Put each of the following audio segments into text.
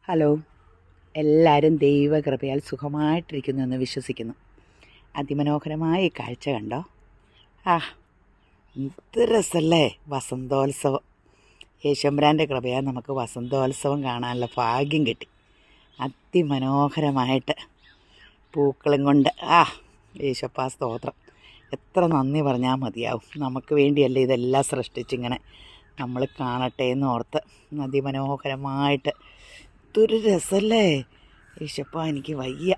Hello, എല്ലാവരും ദൈവകൃപയാൽ സുഖമായിട്ടിരിക്കുന്നു എന്ന് വിശ്വസിക്കുന്നു. അതിമനോഹരമായ ഈ കാഴ്ച കണ്ടോ? എന്ത് രസമല്ലേ വസന്തോത്സവം. യേശുമ്പുരാൻ്റെ കൃപയാൽ നമുക്ക് വസന്തോത്സവം കാണാനുള്ള ഭാഗ്യം കിട്ടി. അതിമനോഹരമായിട്ട് പൂക്കളും കൊണ്ട് യേശപ്പാ സ്തോത്രം. എത്ര നന്ദി പറഞ്ഞാൽ മതിയാവും. നമുക്ക് വേണ്ടിയല്ലേ ഇതെല്ലാം സൃഷ്ടിച്ചിങ്ങനെ നമ്മൾ കാണട്ടെ എന്ന് ഓർത്ത്. അതിമനോഹരമായിട്ട് എന്തൊരു രസമല്ലേ യേശപ്പാ, എനിക്ക് വയ്യ.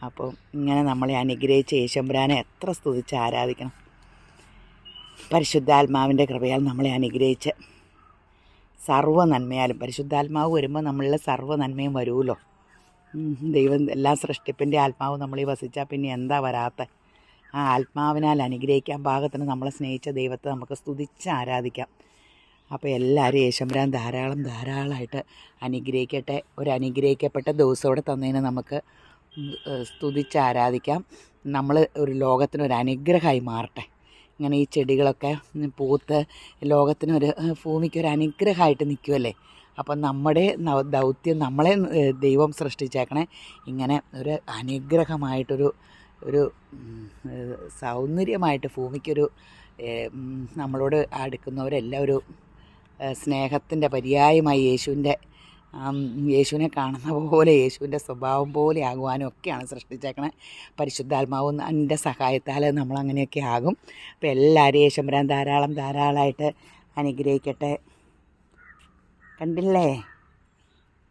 അപ്പോൾ ഇങ്ങനെ നമ്മളെ അനുഗ്രഹിച്ച യേശുമ്പുരാനെ എത്ര സ്തുതിച്ച് ആരാധിക്കണം. പരിശുദ്ധാത്മാവിൻ്റെ കൃപയാൽ നമ്മളെ അനുഗ്രഹിച്ച് സർവ്വ നന്മയാലും, പരിശുദ്ധാത്മാവ് വരുമ്പോൾ നമ്മളിൽ സർവ്വ നന്മയും വരുമല്ലോ. ദൈവം എല്ലാ സൃഷ്ടിപ്പിൻ്റെ ആത്മാവ് നമ്മളിൽ വസിച്ചാൽ പിന്നെ എന്താ വരാത്ത? ആ ആത്മാവിനാൽ അനുഗ്രഹിക്കാൻ പാകത്തിന് നമ്മളെ സ്നേഹിച്ച ദൈവത്തെ നമുക്ക് സ്തുതിച്ച് ആരാധിക്കാം. അപ്പോൾ എല്ലാവരും യേശുമ്പുരാൻ ധാരാളമായിട്ട് അനുഗ്രഹിക്കട്ടെ. ഒരു അനുഗ്രഹിക്കപ്പെട്ട ദിവസത്തോടെ തന്നതിന് നമുക്ക് സ്തുതിച്ച് ആരാധിക്കാം. നമ്മൾ ഒരു ലോകത്തിനൊരു അനുഗ്രഹമായി മാറട്ടെ. ഇങ്ങനെ ഈ ചെടികളൊക്കെ പൂത്ത് ലോകത്തിനൊരു ഭൂമിക്കൊരു അനുഗ്രഹമായിട്ട് നിൽക്കുമല്ലേ. അപ്പം നമ്മുടെ ദൗത്യം, നമ്മളെ ദൈവം സൃഷ്ടിച്ചേക്കണേ ഇങ്ങനെ ഒരു അനുഗ്രഹമായിട്ടൊരു സൗന്ദര്യമായിട്ട് ഭൂമിക്കൊരു നമ്മളോട് അടുക്കുന്നവരെല്ലാം ഒരു സ്നേഹത്തിൻ്റെ പര്യായമായി യേശുവിനെ കാണുന്ന പോലെ, യേശുവിൻ്റെ സ്വഭാവം പോലെ ആകുവാനും ഒക്കെയാണ് സൃഷ്ടിച്ചേക്കണേ. പരിശുദ്ധാത്മാവും എൻ്റെ സഹായത്താൽ നമ്മളങ്ങനെയൊക്കെ ആകും. അപ്പോൾ എല്ലാവരും യേശുമ്പുരാൻ ധാരാളമായിട്ട് അനുഗ്രഹിക്കട്ടെ. കണ്ടില്ലേ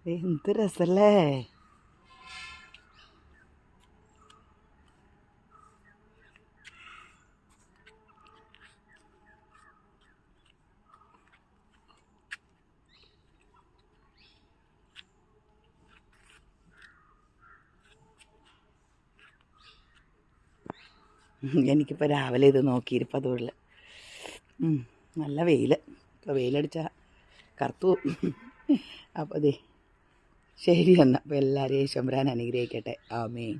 എന്ത് രസമല്ലേ? എനിക്കിപ്പോൾ രാവിലെ ഇത് നോക്കിയിരിപ്പോൾ അതുകൊണ്ട് നല്ല വെയിൽ. ഇപ്പോൾ വെയിലടിച്ചാൽ കറുത്തു. അപ്പോൾ അതെ, ശരി എന്നാൽ. അപ്പോൾ എല്ലാവരെയും യേശുമ്പുരാൻ അനുഗ്രഹിക്കട്ടെ. ആമേൻ.